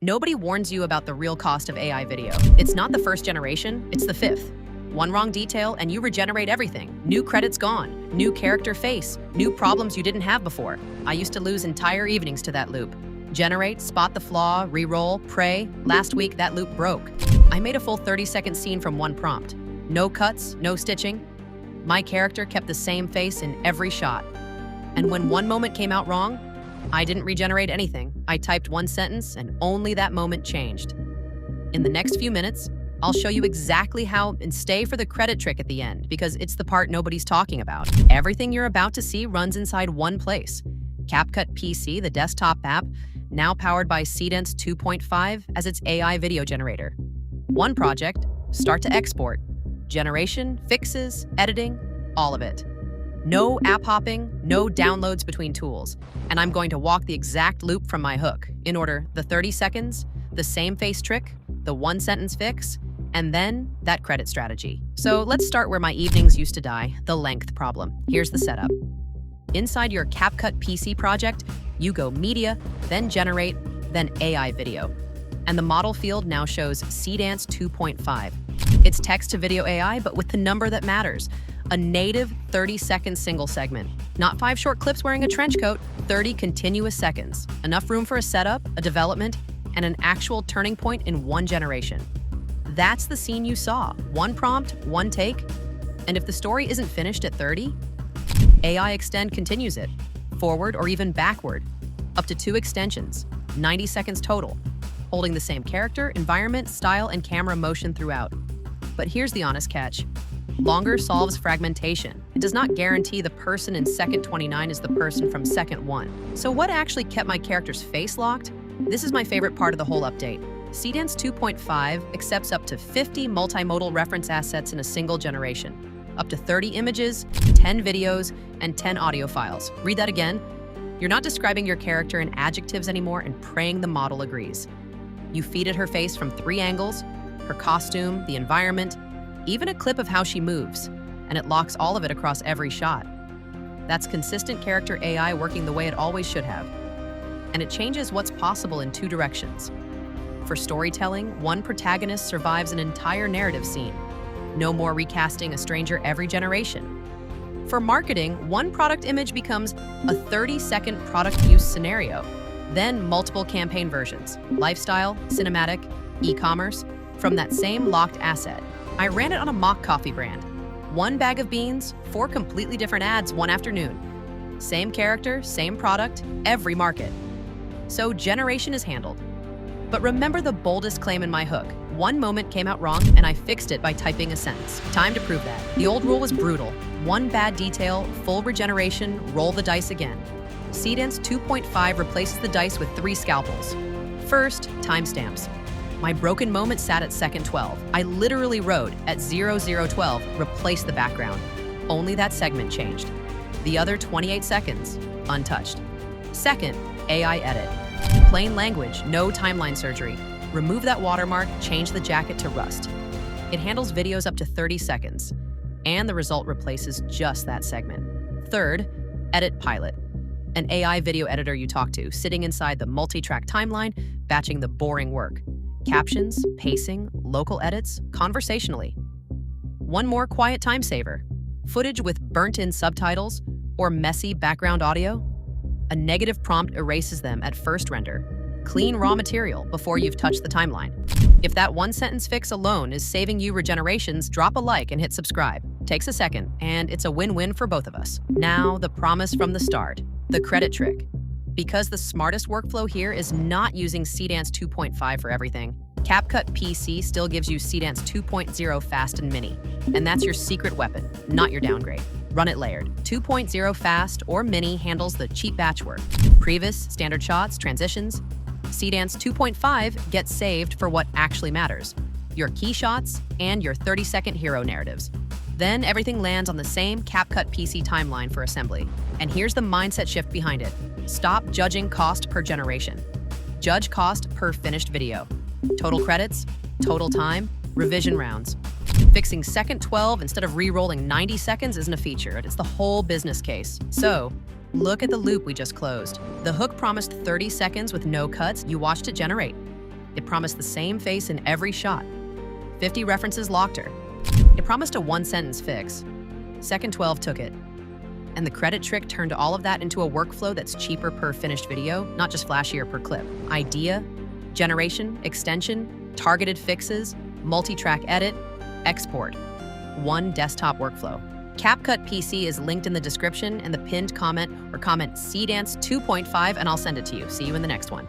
Nobody warns you about the real cost of AI video. It's not the first generation, it's the fifth. One wrong detail and you regenerate everything. New credits gone, new character face, new problems you didn't have before. I used to lose entire evenings to that loop. Generate, spot the flaw, re-roll, pray. Last week, that loop broke. I made a full 30-second scene from one prompt. No cuts, no stitching. My character kept the same face in every shot. And when one moment came out wrong, I didn't regenerate anything. I typed one sentence and only that moment changed. In the next few minutes, I'll show you exactly how, and stay for the credit trick at the end, because it's the part nobody's talking about. Everything you're about to see runs inside one place. CapCut PC, the desktop app, now powered by Seedance 2.5 as its AI video generator. One project, start to export. Generation, fixes, editing, all of it. No app hopping, no downloads between tools. And I'm going to walk the exact loop from my hook, in order: the 30 seconds, the same face trick, the one sentence fix, and then that credit strategy. So let's start where my evenings used to die, the length problem. Here's the setup. Inside your CapCut PC project, you go media, then generate, then AI video. And the model field now shows Seedance 2.5. It's text-to-video AI, but with the number that matters. A native 30-second single segment. Not 5 short clips wearing a trench coat, 30 continuous seconds. Enough room for a setup, a development, and an actual turning point in one generation. That's the scene you saw. One prompt, one take. And if the story isn't finished at 30, AI Extend continues it, forward or even backward. Up to 2 extensions, 90 seconds total, holding the same character, environment, style, and camera motion throughout. But here's the honest catch. Longer solves fragmentation. It does not guarantee the person in second 29 is the person from second 1. So what actually kept my character's face locked? This is my favorite part of the whole update. Seedance 2.5 accepts up to 50 multimodal reference assets in a single generation. Up to 30 images, 10 videos, and 10 audio files. Read that again. You're not describing your character in adjectives anymore and praying the model agrees. You feed it her face from 3 angles, her costume, the environment, even a clip of how she moves, and it locks all of it across every shot. That's consistent character AI working the way it always should have. And it changes what's possible in 2 directions. For storytelling, one protagonist survives an entire narrative scene. No more recasting a stranger every generation. For marketing, one product image becomes a 30-second product use scenario. Then multiple campaign versions, lifestyle, cinematic, e-commerce, from that same locked asset. I ran it on a mock coffee brand. 1 bag of beans, 4 completely different ads one afternoon. Same character, same product, every market. So generation is handled. But remember the boldest claim in my hook. One moment came out wrong and I fixed it by typing a sentence. Time to prove that. The old rule was brutal. 1 bad detail, full regeneration, roll the dice again. Seedance 2.5 replaces the dice with 3 scalpels. First, timestamps. My broken moment sat at second 12. I literally wrote at 0012, replace the background. Only that segment changed. The other 28 seconds, untouched. Second, AI edit. Plain language, no timeline surgery. Remove that watermark, change the jacket to rust. It handles videos up to 30 seconds, and the result replaces just that segment. Third, edit pilot. An AI video editor you talk to, sitting inside the multi-track timeline, batching the boring work. Captions, pacing, local edits, conversationally. One more quiet time saver. Footage with burnt-in subtitles or messy background audio. A negative prompt erases them at first render. Clean raw material before you've touched the timeline. If that one sentence fix alone is saving you regenerations, drop a like and hit subscribe. Takes a second, and it's a win-win for both of us. Now, the promise from the start, the credit trick. Because the smartest workflow here is not using Seedance 2.5 for everything, CapCut PC still gives you Seedance 2.0 Fast and Mini. And that's your secret weapon, not your downgrade. Run it layered. 2.0 Fast or Mini handles the cheap batch work. Previs, standard shots, transitions. Seedance 2.5 gets saved for what actually matters. Your key shots and your 30-second hero narratives. Then everything lands on the same CapCut PC timeline for assembly. And here's the mindset shift behind it. Stop judging cost per generation. Judge cost per finished video. Total credits, total time, revision rounds. Fixing second 12 instead of re-rolling 90 seconds isn't a feature, it's the whole business case. So, look at the loop we just closed. The hook promised 30 seconds with no cuts, you watched it generate. It promised the same face in every shot. 50 references locked her. It promised a one-sentence fix. Second 12 took it. And the credit trick turned all of that into a workflow that's cheaper per finished video, not just flashier per clip. Idea, generation, extension, targeted fixes, multi-track edit, export. One desktop workflow. CapCut PC is linked in the description and the pinned comment, or comment Seedance 2.5 and I'll send it to you. See you in the next one.